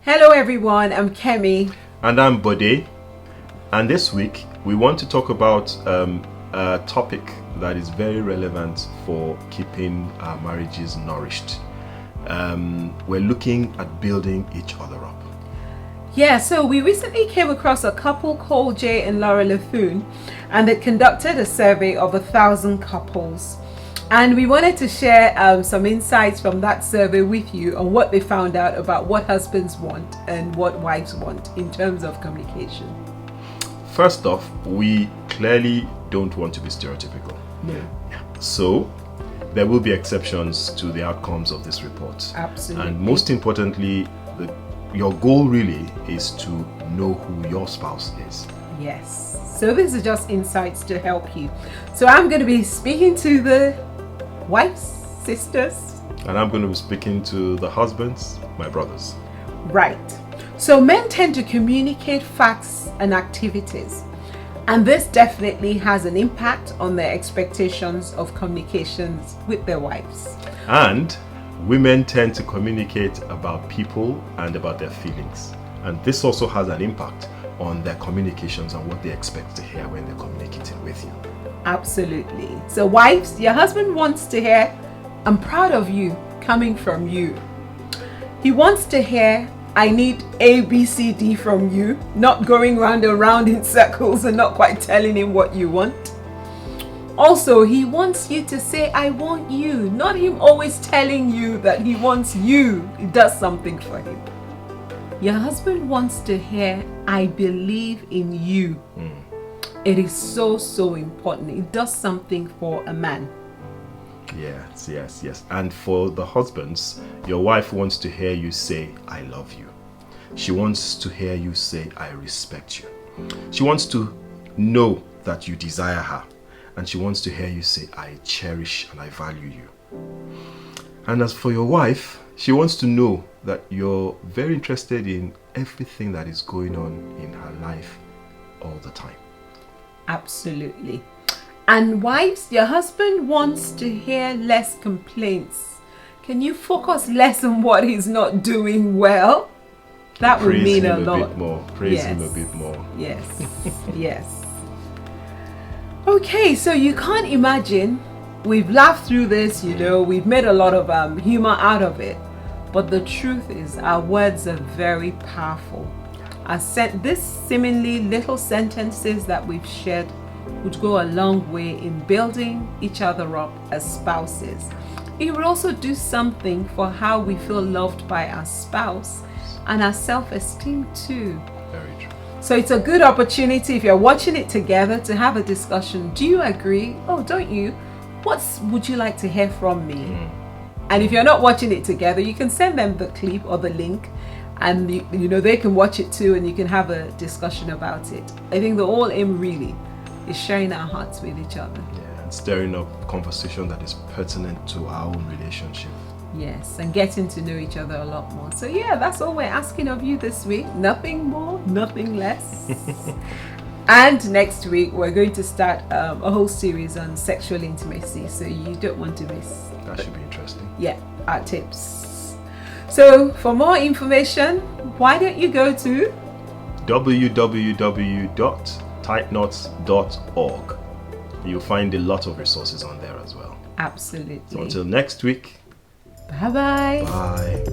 Hello everyone, I'm Kemi. And I'm Bode. And this week we want to talk about a topic that is very relevant for keeping our marriages nourished. We're looking at building each other up. Yeah, so we recently came across a couple called Jay and Laura Lethune, and they conducted a survey of 1,000 couples. And we wanted to share some insights from that survey with you on what they found out about what husbands want and what wives want in terms of communication. First off, we clearly don't want to be stereotypical. No. So there will be exceptions to the outcomes of this report. Absolutely. And most importantly, your goal really is to know who your spouse is. Yes. So these are just insights to help you. So I'm going to be speaking to the wives, sisters. And I'm going to be speaking to the husbands, my brothers. Right. So men tend to communicate facts and activities. And this definitely has an impact on their expectations of communications with their wives. And women tend to communicate about people and about their feelings. And this also has an impact on their communications and what they expect to hear when they're communicating with you. Absolutely. So wives, your husband wants to hear, "I'm proud of you," coming from you. He wants to hear, "I need A, B, C, D from you," not going round and round in circles and not quite telling him what you want. Also, he wants you to say, "I want you," not him always telling you that he wants you. It does something for him. Your husband wants to hear, "I believe in you." It is so important. It does something for a man. Yes. And for the husbands, your wife wants to hear you say, "I love you." She wants to hear you say, "I respect you." She wants to know that you desire her. And she wants to hear you say, "I cherish and I value you." And as for your wife, she wants to know that you're very interested in everything that is going on in her life all the time. Absolutely. And wives, your husband wants to hear less complaints. Can you focus less on what he's not doing well? That would mean a lot. Praise him a bit more. Yes. Yes. Okay, so you can't imagine, we've laughed through this, we've made a lot of humor out of it. But the truth is, our words are very powerful. This seemingly little sentences that we've shared would go a long way in building each other up as spouses. It would also do something for how we feel loved by our spouse and our self-esteem too. Very true. So it's a good opportunity, if you're watching it together, to have a discussion. Do you agree? Oh, don't you? What would you like to hear from me? And if you're not watching it together, you can send them the clip or the link, and they can watch it too, and you can have a discussion about it. I think the whole aim really is sharing our hearts with each other. Yeah, and stirring up conversation that is pertinent to our own relationship. Yes, and getting to know each other a lot more. So yeah, that's all we're asking of you this week. Nothing more, nothing less. And next week we're going to start a whole series on sexual intimacy, so you don't want to miss. That should be interesting. Yeah, our tips. So for more information, why don't you go to www.tightknots.org. You'll find a lot of resources on there as well. Absolutely. So until next week. Bye-bye. Bye.